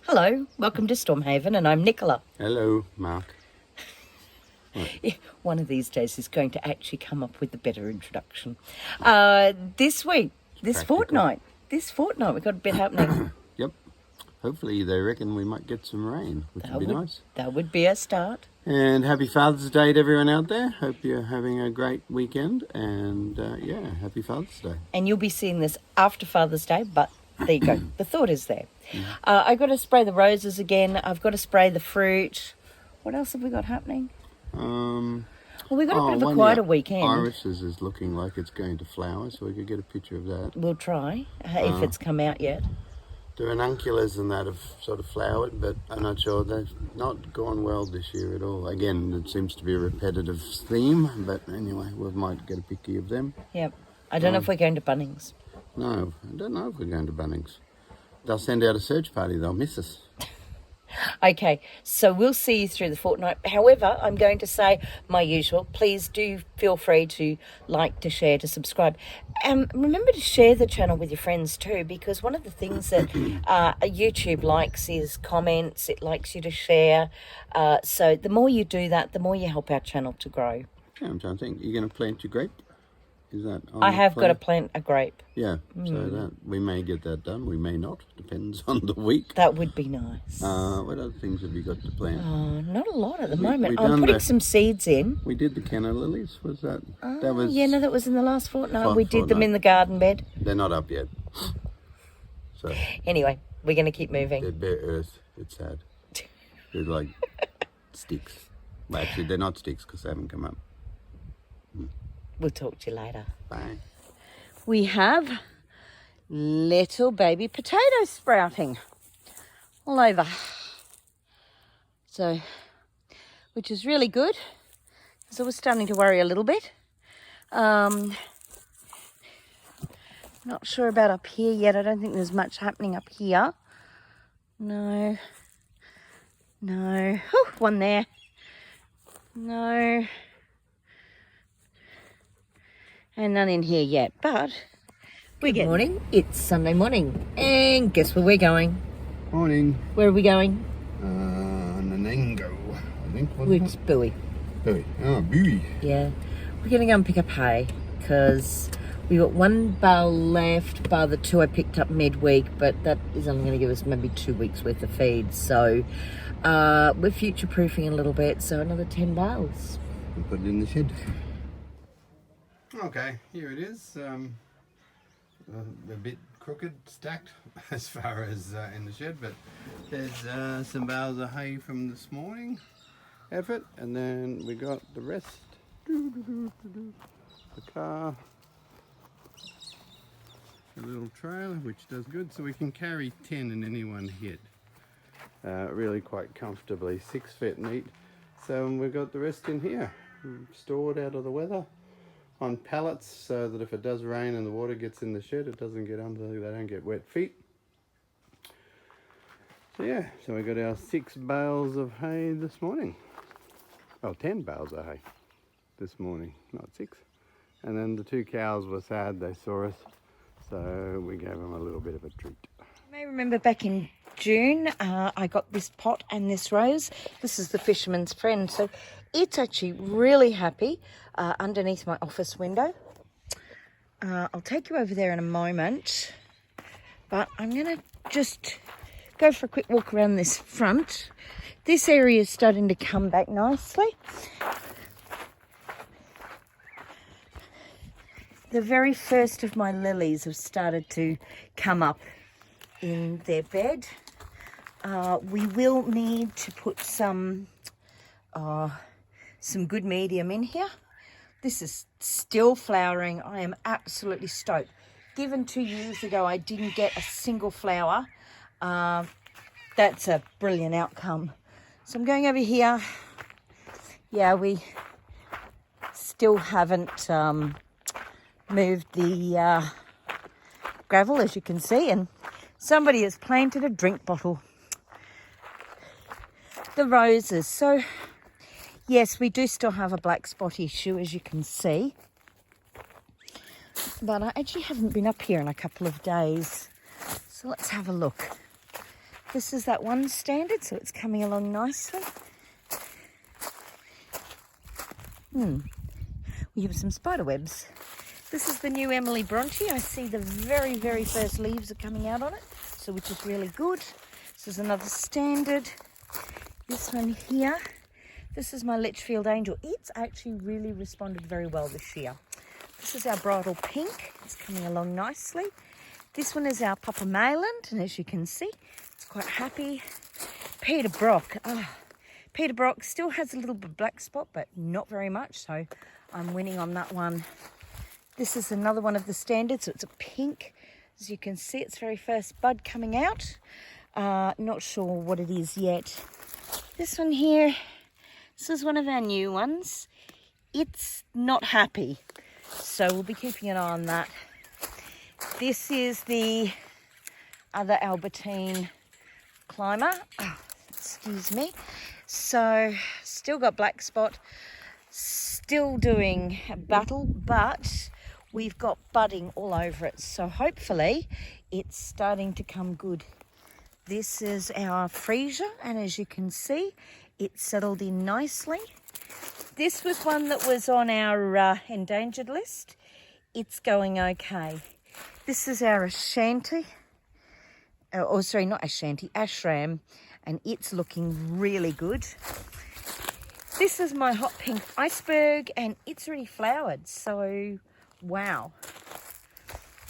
Hello, welcome to Stormhaven, and I'm Nicola. Hello, Mark. One of these days is going to actually come up with a better introduction. This week, this fortnight, we've got a bit happening. Yep. Hopefully they reckon we might get some rain, which would be nice. That would be a start. And happy Father's Day to everyone out there. Hope you're having a great weekend. And happy Father's Day. And you'll be seeing this after Father's Day, but there you go. The thought is there. I've got to spray the roses again. I've got to spray the fruit. What else have we got happening? Well, we've got a bit of a quieter weekend. Irises is looking like it's going to flower, so we could get a picture of that. We'll try, if it's come out yet. The ranunculus and that have sort of flowered, but I'm not sure. They've not gone well this year at all. Again, it seems to be a repetitive theme, but anyway, we might get a picture of them. Yep. I don't know if we're going to Bunnings. No, I don't know if we're going to Bunnings. They'll send out a search party. They'll miss us. Okay, so we'll see you through the fortnight. However, I'm going to say my usual. Please do feel free to like, to share, to subscribe. Remember to share the channel with your friends too, because one of the things that YouTube likes is comments. It likes you to share. So the more you do that, the more you help our channel to grow. Yeah, I'm trying to think. You're going to plant your grape? Is that on I have the got to plant a grape. Yeah, so that we may get that done. We may not. Depends on the week. That would be nice. What other things have you got to plant? Not a lot at the moment. I'm putting some seeds in. We did the canna lilies. Was that? That was in the last fortnight. We did them fortnight. in the garden bed. They're not up yet. So anyway, we're going to keep moving. They're bare earth. It's sad. They're like sticks. Well, actually, they're not sticks because they haven't come up. We'll talk to you later. Bye. We have little baby potatoes sprouting all over. So, which is really good, because I was starting to worry a little bit. Not sure about up here yet. I don't think there's much happening up here. No. Oh, one there. No. And none in here yet, but good morning. It's Sunday morning, and guess where we're going? Morning. Where are we going? Nanango, I think. It's Buoy. Buoy. Oh, Buoy. Yeah. We're going to go and pick up hay, because we got one bale left, bar the two I picked up midweek, but that is only going to give us maybe 2 weeks worth of feed. So we're future-proofing a little bit, so another 10 bales. We'll put it in the shed. Okay, here it is. A bit crooked, stacked as far as in the shed, but there's some bales of hay from this morning effort, and then we got the rest. The car, a little trailer, which does good, so we can carry 10 in any one hit really quite comfortably, 6 feet neat. So we've got the rest in here, stored out of the weather on pallets, so that if it does rain and the water gets in the shed, it doesn't get under, they don't get wet feet. So yeah, so we got our 6 bales of hay this morning. Oh, 10 bales of hay this morning, not 6. And then the 2 cows were sad, they saw us, so we gave them a little bit of a treat. You may remember back in June, I got this pot and this rose. This is the fisherman's friend, so it's actually really happy underneath my office window. I'll take you over there in a moment, but I'm going to just go for a quick walk around this front. This area is starting to come back nicely. The very first of my lilies have started to come up in their bed. We will need to put some good medium in here. This is still flowering. I am absolutely stoked. Given 2 years ago, I didn't get a single flower. That's a brilliant outcome. So I'm going over here. Yeah, we still haven't moved the gravel, as you can see, and somebody has planted a drink bottle. The roses. So yes, we do still have a black spot issue, as you can see, but I actually haven't been up here in a couple of days, so let's have a look. This is that one standard, so it's coming along nicely. We have some spider webs. This is the new Emily Bronte. I see the very, very first leaves are coming out on it, so which is really good. This is another standard. This one here, this is my Litchfield Angel. It's actually really responded very well this year. This is our Bridal Pink. It's coming along nicely. This one is our Papa Mayland, and as you can see, it's quite happy. Peter Brock. Peter Brock still has a little bit of black spot, but not very much, so I'm winning on that one. This is another one of the standards, so it's a pink. As you can see, it's very first bud coming out. Not sure what it is yet. This one here, this is one of our new ones. It's not happy, so we'll be keeping an eye on that. This is the other Albertine climber. Excuse me. So, still got black spot, still doing a battle, but we've got budding all over it. So hopefully it's starting to come good. This is our freesia, and as you can see, it's settled in nicely. This was one that was on our endangered list. It's going okay. This is our Ashanti, oh sorry, not Ashanti, Ashram, and it's looking really good. This is my hot pink iceberg, and it's already flowered, so wow.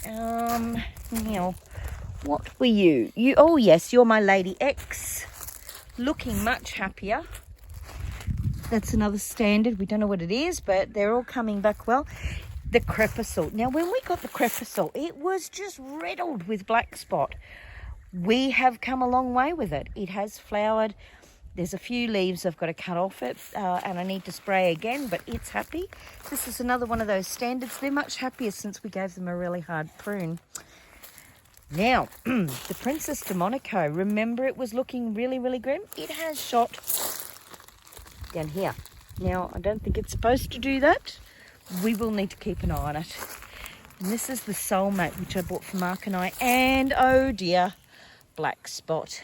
Now, what were you? Oh yes, you're my Lady X, looking much happier. That's another standard. We don't know what it is, but they're all coming back well. The crepuscle. Now, when we got the crepuscle, it was just riddled with black spot. We have come a long way with it. It has flowered. There's a few leaves I've got to cut off it, and I need to spray again, but it's happy. This is another one of those standards. They're much happier since we gave them a really hard prune. Now, the Princess de Monaco. Remember, it was looking really, really grim? It has shot down here. Now, I don't think it's supposed to do that. We will need to keep an eye on it. And this is the Soulmate, which I bought for Mark and I. And, oh dear, black spot.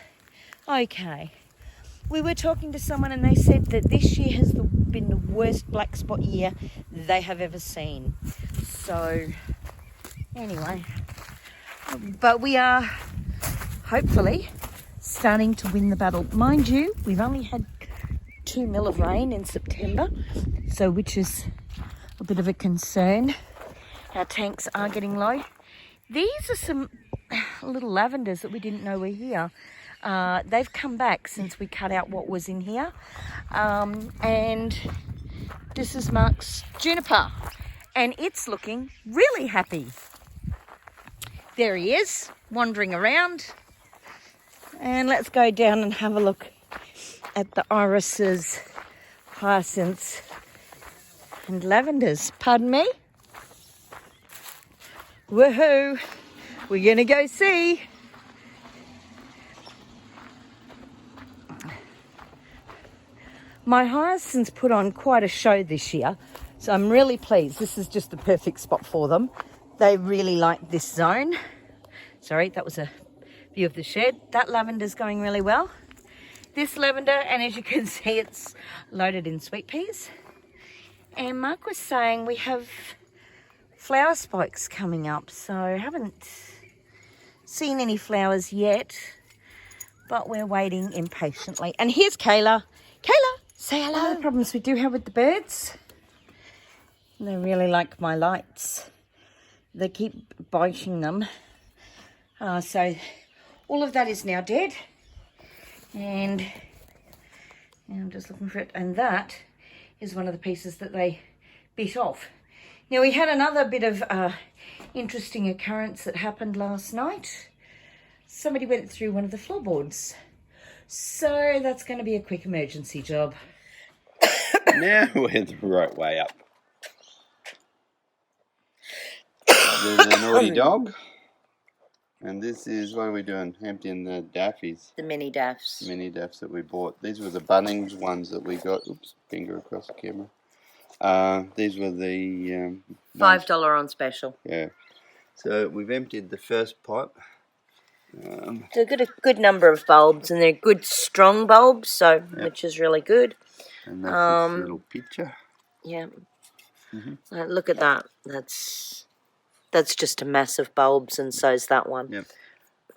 Okay. We were talking to someone and they said that this year has been the worst black spot year they have ever seen. So, anyway. But we are, hopefully, starting to win the battle. Mind you, we've only had 2 mil of rain in September, so which is a bit of a concern. Our tanks are getting low. These are some little lavenders that we didn't know were here. They've come back since we cut out what was in here. And this is Mark's juniper, and it's looking really happy. There he is, wandering around. And let's go down and have a look at the irises, hyacinths, and lavenders. Pardon me? Woohoo! We're gonna go see. My hyacinths put on quite a show this year, so I'm really pleased. This is just the perfect spot for them. They really like this zone. Sorry, that was a view of the shed. That lavender's going really well. This lavender, and as you can see, it's loaded in sweet peas. And Mark was saying we have flower spikes coming up, so I haven't seen any flowers yet, but we're waiting impatiently. And here's Kayla. Kayla, say hello. One of the problems we do have with the birds, they really like my lights. They keep biting them. So all of that is now dead. And I'm just looking for it. And that is one of the pieces that they bit off. Now, we had another bit of interesting occurrence that happened last night. Somebody went through one of the floorboards. So that's going to be a quick emergency job. Now we're the right way up. There's a naughty dog. And this is, what are we doing? Emptying the daffies. The mini daffs. Mini daffs that we bought. These were the Bunnings ones that we got. Oops, finger across the camera. These were the... $5 on special. Yeah. So we've emptied the first pot. They've got a good number of bulbs, and they're good strong bulbs, so which is really good. And that's this little picture. Yeah. Look at that. That's just a mass of bulbs, and so's that one. Yep.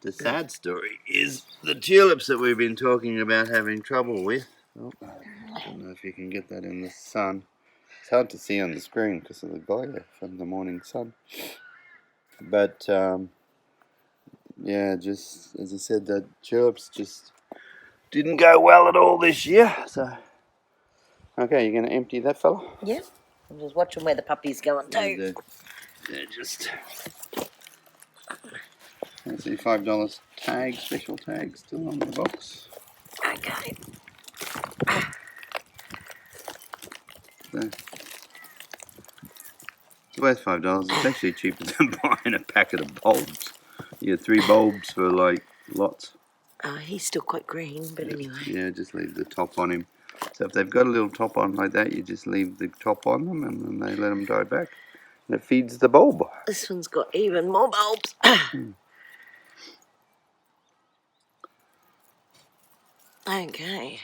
The sad story is the tulips that we've been talking about having trouble with. Oh, I don't know if you can get that in the sun. It's hard to see on the screen because of the glare from the morning sun. But yeah, just as I said, the tulips just didn't go well at all this year. So, okay, you're going to empty that fella? Yeah. I'm just watching where the puppy's going too. They're just... I see $5 tag, special tag still on the box. Okay. So, it's worth $5. It's actually cheaper than buying a packet of bulbs. You get 3 bulbs for like lots. He's still quite green, but anyway. Yeah, just leave the top on him. So if they've got a little top on like that, you just leave the top on them and then they let them dry back. And it feeds the bulb. This one's got even more bulbs. Okay.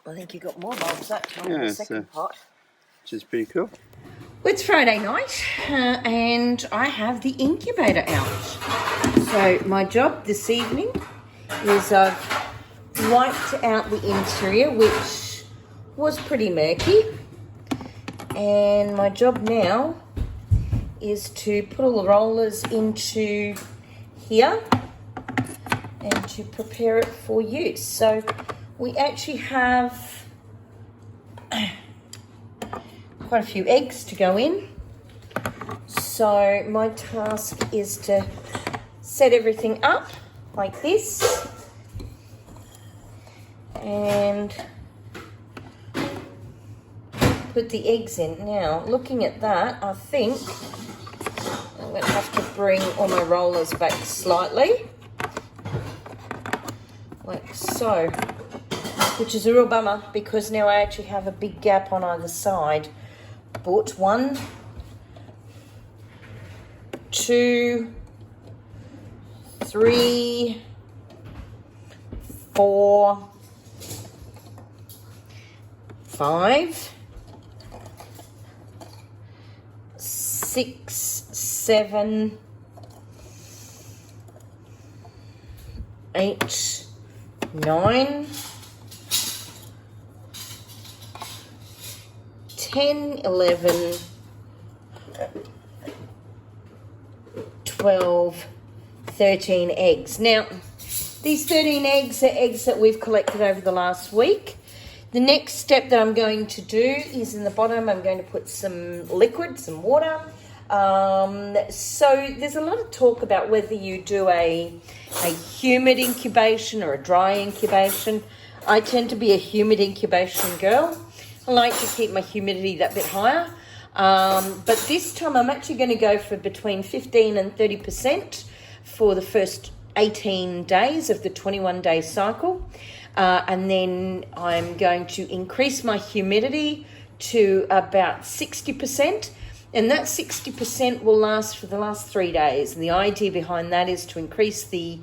I think you got more bulbs that time in the second pot. Which is pretty cool. It's Friday night and I have the incubator out. So my job this evening is I've wiped out the interior, which was pretty murky. And my job now is to put all the rollers into here and to prepare it for use. So we actually have quite a few eggs to go in. So my task is to set everything up like this and put the eggs in. Now, looking at that, I think I'm going to have to bring all my rollers back slightly, like so, which is a real bummer because now I actually have a big gap on either side. But 1, 2, 3, 4, 5, 6, 7, 8, 9, 10, 11, 12, 13 eggs. Now, these 13 eggs are eggs that we've collected over the last week. The next step that I'm going to do is in the bottom, I'm going to put some liquid, some water. So there's a lot of talk about whether you do a humid incubation or a dry incubation. I tend to be a humid incubation girl. I like to keep my humidity that bit higher. But this time I'm actually going to go for between 15 and 30% for the first 18 days of the 21-day cycle. And then I'm going to increase my humidity to about 60%. And that 60% will last for the last 3 days. And the idea behind that is to increase the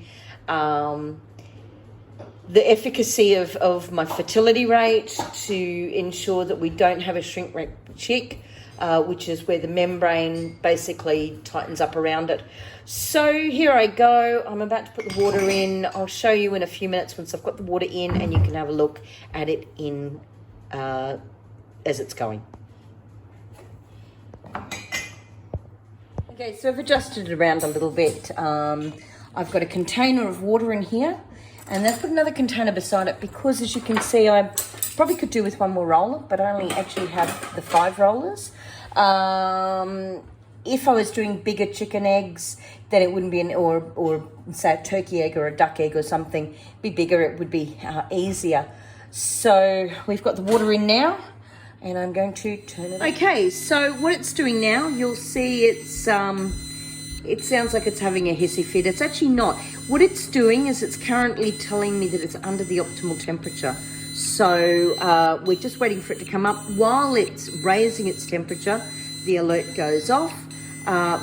efficacy of my fertility rate, to ensure that we don't have a shrink wrap chick, which is where the membrane basically tightens up around it. So here I go. I'm about to put the water in. I'll show you in a few minutes once I've got the water in, and you can have a look at it in as it's going. Okay, so I've adjusted it around a little bit. I've got a container of water in here, and then I've put another container beside it because, as you can see, I probably could do with one more roller, but I only actually have the 5 rollers. If I was doing bigger chicken eggs, then it wouldn't be or say a turkey egg or a duck egg or something, be bigger, it would be easier. So we've got the water in now, and I'm going to turn it on. Okay, so what it's doing now, you'll see it's it sounds like it's having a hissy fit. It's actually not. What it's doing is it's currently telling me that it's under the optimal temperature. So we're just waiting for it to come up. While it's raising its temperature, the alert goes off.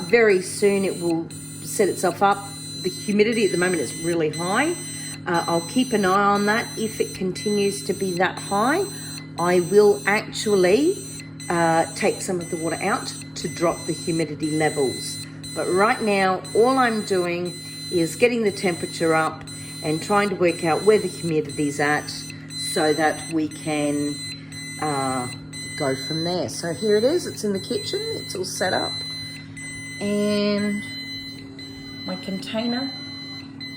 Very soon it will set itself up, the humidity at the moment is really high. I'll keep an eye on that. If it continues to be that high, I will actually take some of the water out to drop the humidity levels. But right now, all I'm doing is getting the temperature up and trying to work out where the humidity's at so that we can go from there. So here it is, it's in the kitchen, it's all set up. And my container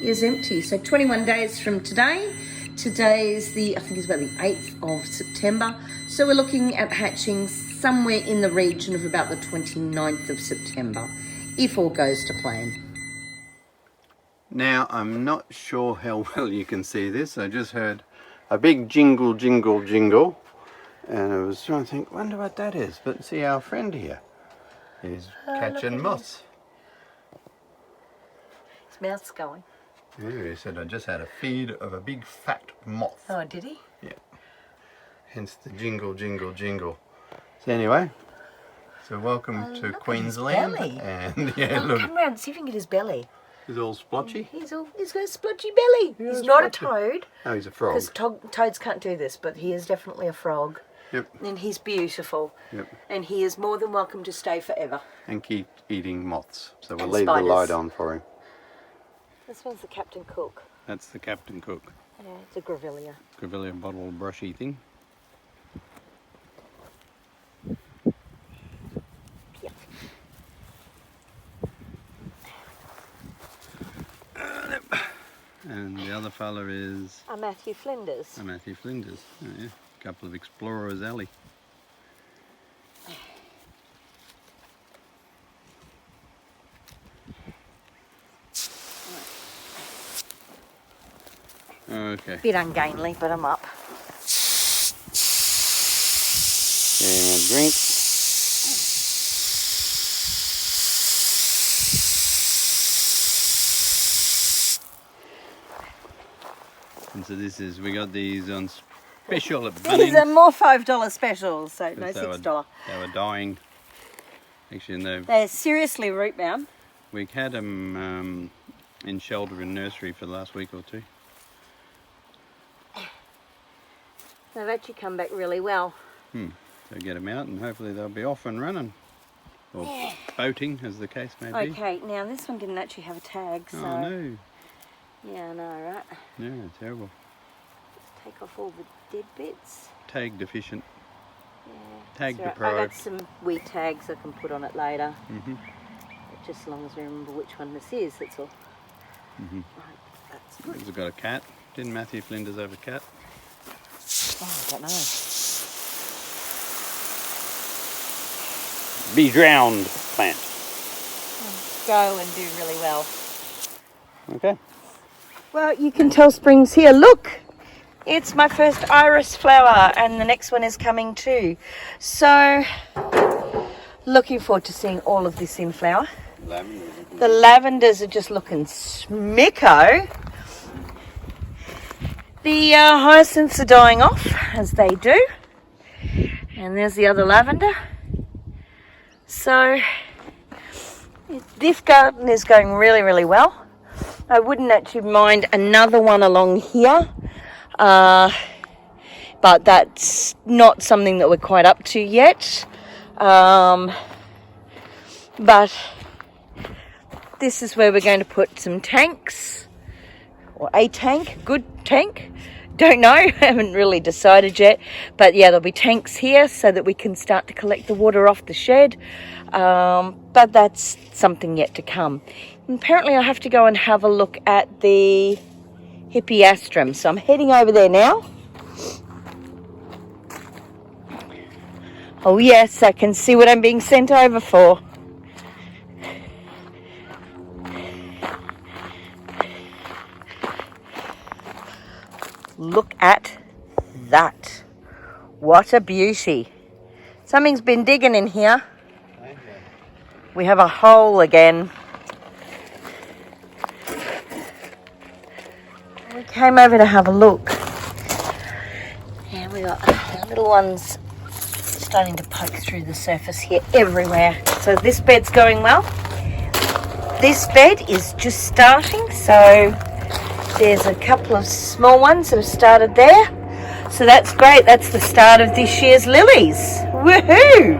is empty. So 21 days from today. Today's I think it's about the 8th of September. So we're looking at hatching somewhere in the region of about the 29th of September, if all goes to plan. Now, I'm not sure how well you can see this. I just heard a big jingle, jingle, jingle. And I was trying to think, wonder what that is. But see, our friend here is catching moths. His mouth's going. Yeah, he said I just had a feed of a big fat moth. Oh, did he? Yeah. Hence the jingle, jingle, jingle. So anyway, so welcome to Queensland. Belly. And yeah, look, Come around and see if you can get his belly. he's all splotchy. He's got a splotchy belly. Yeah, He's not a splotchy. toad. Oh, he's a frog. Because toads can't do this, but he is definitely a frog. Yep. And he's beautiful. Yep. And he is more than welcome to stay forever. And keep eating moths. So we'll And leave spiders. the light on for him. This one's the Captain Cook. That's the Captain Cook. Yeah, it's a Grevillea. Grevillea bottle brushy thing. Yeah. And the other fella is A Matthew Flinders. Matthew Flinders. Oh, yeah. A couple of Explorers Alley. Okay. Bit ungainly, but I'm up. Getting a drink. And so this is, we got these on special at Bunnings. These are more $5 specials, so no $6. They were dying. Actually, no, They're seriously root bound. we had them in shelter and nursery for the last week or two. They've actually come back really well. So get them out and hopefully they'll be off and running. Or boating, as the case may be. Okay, now this one didn't actually have a tag, so... Oh no. Yeah, I know, right? Yeah, terrible. Let's take off all the dead bits. Tag deficient. Yeah, Tag that's all right. deprived. I got some wee tags I can put on it later. Mm-hmm. Just as long as we remember which one this is, that's all. Mm-hmm. Right, that's good. We've got a cat. Didn't Matthew Flinders have a cat? Oh, I don't know. Be drowned plant. Go and do really well. Okay. Well, you can tell spring's here. Look, it's my first iris flower, and the next one is coming too. So, looking forward to seeing all of this in flower. The lavenders are just looking smicko. The hyacinths are dying off, as they do. And there's the other lavender. So, this garden is going really, really well. I wouldn't actually mind another one along here. But that's not something that we're quite up to yet. But this is where we're going to put some tanks. Or a tank, good tank. Don't know, haven't really decided yet. But yeah, there'll be tanks here so that we can start to collect the water off the shed. But that's something yet to come. And apparently I have to go and have a look at the hippeastrum. So I'm heading over there now. Oh yes, I can see what I'm being sent over for. Look at that. What a beauty. Something's been digging in here. We have a hole again. We came over to have a look. And we got little ones starting to poke through the surface here everywhere. So this bed's going well. this bed is just starting, so there's a couple of small ones that have started there. So that's great. That's the start of this year's lilies. Woohoo!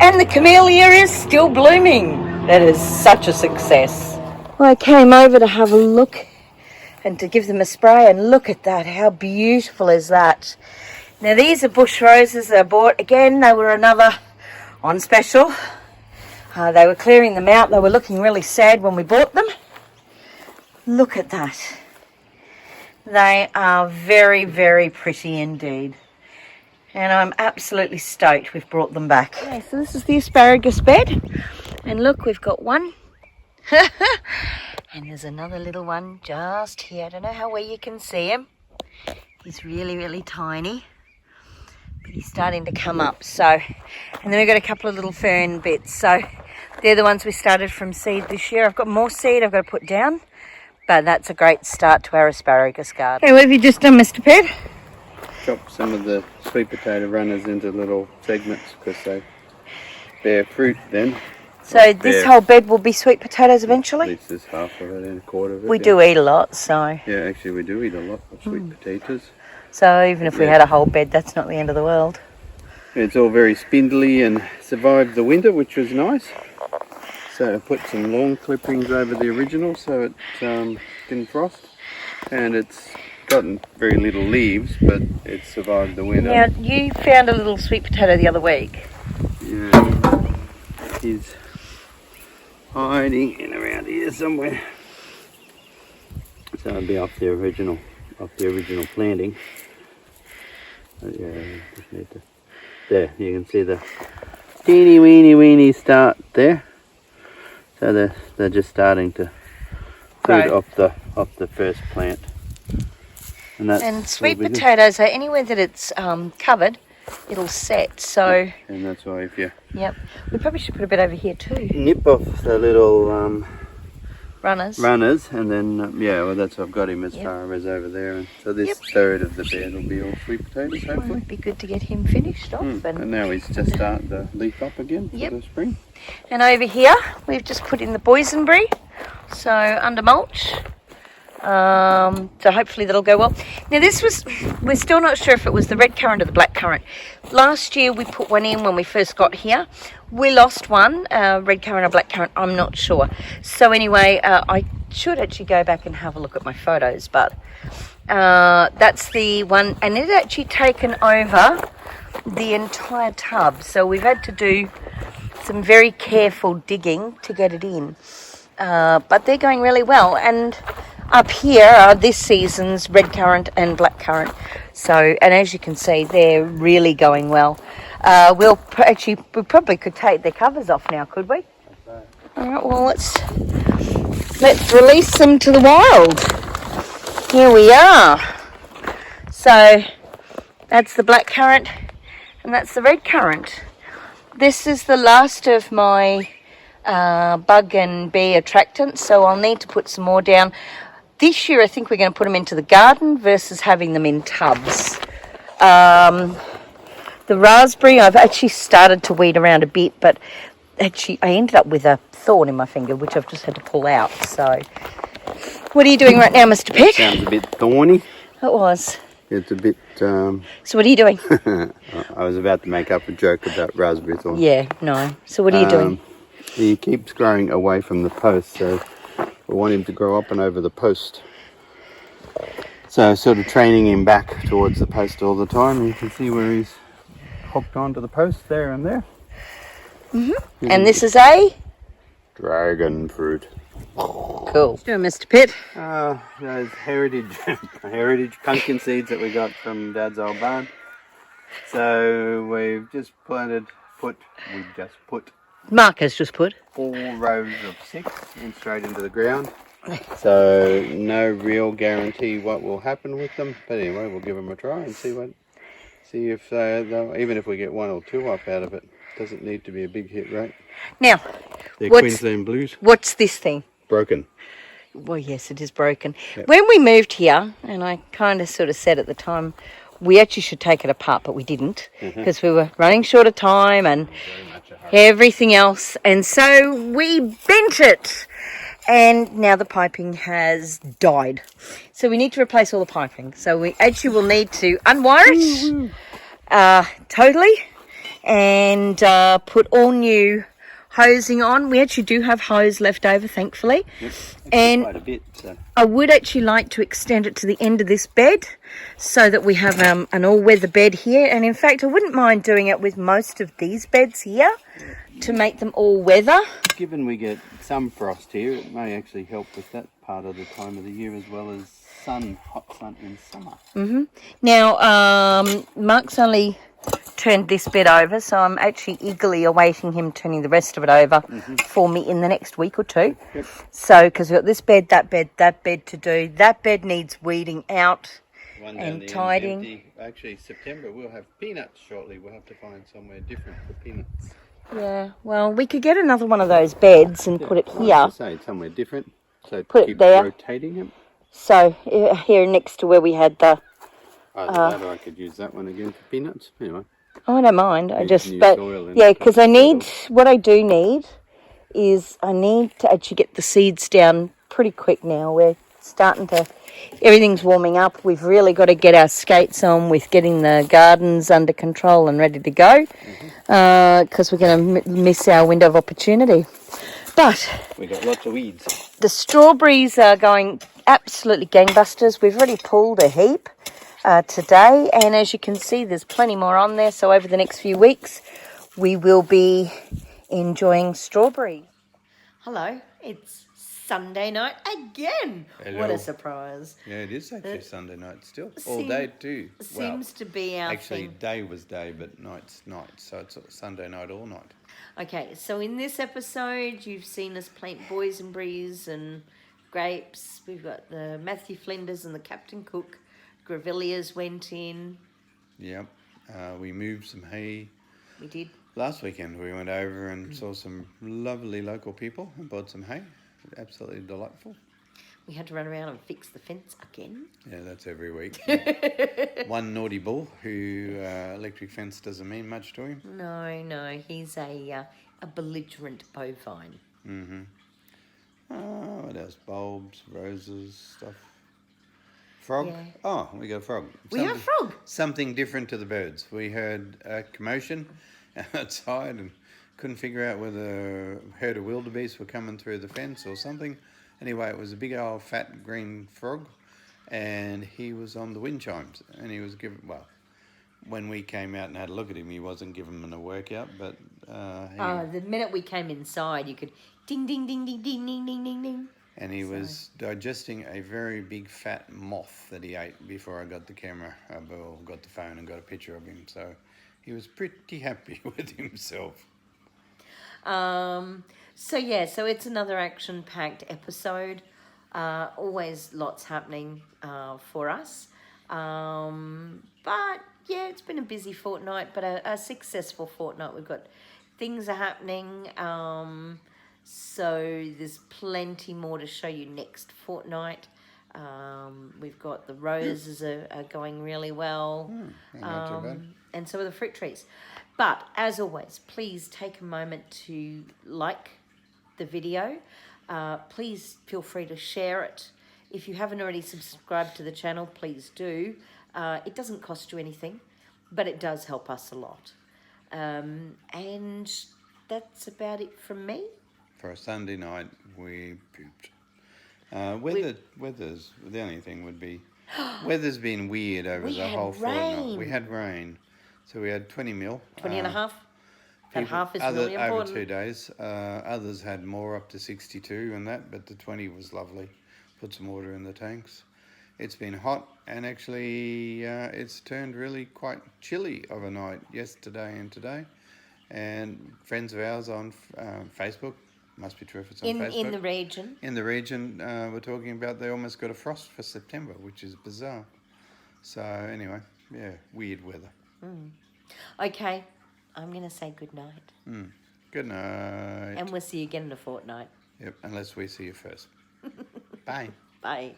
And the camellia is still blooming. That is such a success. Well, I came over to have a look and to give them a spray, and look at that. How beautiful is that? Now these are bush roses that I bought. Again, they were another on special. They were clearing them out. They were looking really sad when we bought them. Look at that. They are very, very pretty indeed. And I'm absolutely stoked we've brought them back. Okay, so this is the asparagus bed. And look, we've got one. And there's another little one just here. I don't know how well you can see him. He's really, really tiny. But he's starting to come up. So, and then we've got a couple of little fern bits. So they're the ones we started from seed this year. I've got more seed I've got to put down. But that's a great start to our asparagus garden. Hey, what have you just done, Mr. Ped? Chop some of the sweet potato runners into little segments because they bear fruit then. So this whole bed will be sweet potatoes eventually? At least there's half of it and a quarter of it. We do eat a lot, so... Yeah, actually we do eat a lot of sweet potatoes. So even if we had a whole bed, that's not the end of the world. It's all very spindly and survived the winter, which was nice. So I put some lawn clippings over the original so it didn't frost. And it's gotten very little leaves, but it's survived the winter. Now, you found a little sweet potato the other week. Yeah, he's hiding in around here somewhere. So it'll be off the original planting. But yeah, just need to. There, you can see the teeny weeny start there. So they're just starting to fruit off the first plant. And sweet potatoes are anywhere that it's covered, it'll set. So. And that's why if you. Yep. We probably should put a bit over here too. Nip off the little runners, and then well, that's I've got him as far as over there, and so this third of the bed will be all sweet potatoes hopefully. Well, it'd be good to get him finished off. And now he's just starting to leaf up again for the spring. And over here we've just put in the boysenberry, so under mulch. So hopefully that'll go well. Now we're still not sure if it was the red currant or the black currant. Last year we put one in when we first got here. We lost one, red currant or black currant, I'm not sure. So anyway, I should actually go back and have a look at my photos, but that's the one, and it had actually taken over the entire tub. So we've had to do some very careful digging to get it in. But they're going really well, and up here are this season's red currant and black currant. So, and as you can see, they're really going well. We probably could take their covers off now, could we? Okay. All right. Well, let's release them to the wild. Here we are. So that's the black currant, and that's the red currant. This is the last of my bug and bee attractants, so I'll need to put some more down. This year I think we're going to put them into the garden versus having them in tubs. The raspberry I've actually started to weed around a bit, but actually I ended up with a thorn in my finger which I've just had to pull out. So what are you doing right now, Mr. Pet? Sounds a bit thorny. It was. It's a bit... So what are you doing? I was about to make up a joke about raspberry thorn. Yeah, no. So what are you doing? He keeps growing away from the post, so we want him to grow up and over the post. So sort of training him back towards the post all the time. You can see where he's hopped onto the post there and there. Mm-hmm. And this is a? Dragon fruit. Cool. What are you doing, Mr. Pitt? Those heritage pumpkin seeds that we got from Dad's old barn. So we've just put Mark has just put 4 rows of 6 in straight into the ground. So no real guarantee what will happen with them, but anyway, we'll give them a try and see if they'll, even if we get 1 or 2 up out of it. Doesn't need to be a big hit rate. Now, they're Queensland blues. What's this thing? Broken. Well, yes, it is broken. Yep. When we moved here, and I kind of sort of said at the time, we actually should take it apart, but we didn't because we were running short of time and everything else. And so we bent it. and now the piping has died. So we need to replace all the piping. So we actually will need to unwire it totally and put all new hosing on. We actually do have hose left over, thankfully. Yep. And quite a bit. So. I would actually like to extend it to the end of this bed so that we have an all-weather bed here. And in fact, I wouldn't mind doing it with most of these beds here to make them all-weather. Given we get some frost here, it may actually help with that part of the time of the year as well as hot sun in summer. Now, Mark's only turned this bed over, so I'm actually eagerly awaiting him turning the rest of it over for me in the next week or two. Yep. So, because we've got this bed, that bed to do. That bed needs weeding out One down and the tidying. end empty. Actually, September we'll have peanuts shortly. We'll have to find somewhere different for peanuts. Yeah, well, we could get another one of those beds and put it here. I say somewhere different. So Put it keep there. rotating it. So, here next to where we had the... Either that or I could use that one again for peanuts. Anyway. Oh, I don't mind. I Need just, new but soil in yeah, it. because I need, what I do need is I need to actually get the seeds down pretty quick now. We're starting to, everything's warming up. We've really got to get our skates on with getting the gardens under control and ready to go because we're going to miss our window of opportunity. But We got lots of weeds. the strawberries are going absolutely gangbusters. We've already pulled a heap today, and as you can see, there's plenty more on there. So over the next few weeks, we will be enjoying strawberry. Hello, it's Sunday night again. Hello. What a surprise. Yeah, it is actually Sunday night still. All day too. Seems to be our Actually, thing. day was day, but night's night. So it's Sunday night all night. Okay, so in this episode, you've seen us plant boysenberries and grapes. We've got the Matthew Flinders and the Captain Cook. Grevilleas went in. Yep. We moved some hay. We did. Last weekend we went over and saw some lovely local people and bought some hay. Absolutely delightful. We had to run around and fix the fence again. Yeah, that's every week. One naughty bull who electric fence doesn't mean much to him. No, he's a belligerent bovine. What else? Bulbs, roses, stuff. Frog? Yeah. Oh, we got a frog. We have a frog. Something different to the birds. We heard a commotion outside and couldn't figure out whether a herd of wildebeest were coming through the fence or something. Anyway, it was a big old fat green frog, and he was on the wind chimes, and he was given, well, when we came out and had a look at him, he wasn't giving them a workout, but... The minute we came inside, you could ding, ding, ding, ding, ding, ding, ding, ding, ding. And he was digesting a very big fat moth that he ate before I got the camera, got the phone and got a picture of him. So he was pretty happy with himself. So it's another action-packed episode. Always lots happening for us. But yeah, it's been a busy fortnight, but a successful fortnight. We've got things are happening. So there's plenty more to show you next fortnight. We've got the roses are going really well. Not too bad. And so are the fruit trees. But as always, please take a moment to like the video. Please feel free to share it. If you haven't already subscribed to the channel, please do. It doesn't cost you anything, but it does help us a lot. And that's about it from me. For a Sunday night, we pooped. Weather's the only thing would be, weather's been weird over the whole fortnight. We had rain, so we had 20 mil. 20 and a half. That half is really important. Over 2 days. Others had more, up to 62 and that, but the 20 was lovely. Put some water in the tanks. It's been hot, and actually it's turned really quite chilly overnight yesterday and today. And friends of ours on Facebook, must be true if it's on Facebook. In the region. In the region, we're talking about they almost got a frost for September, which is bizarre. So anyway, yeah, weird weather. Okay, I'm going to say good night. Good night. And we'll see you again in a fortnight. Yep, unless we see you first. Bye. Bye.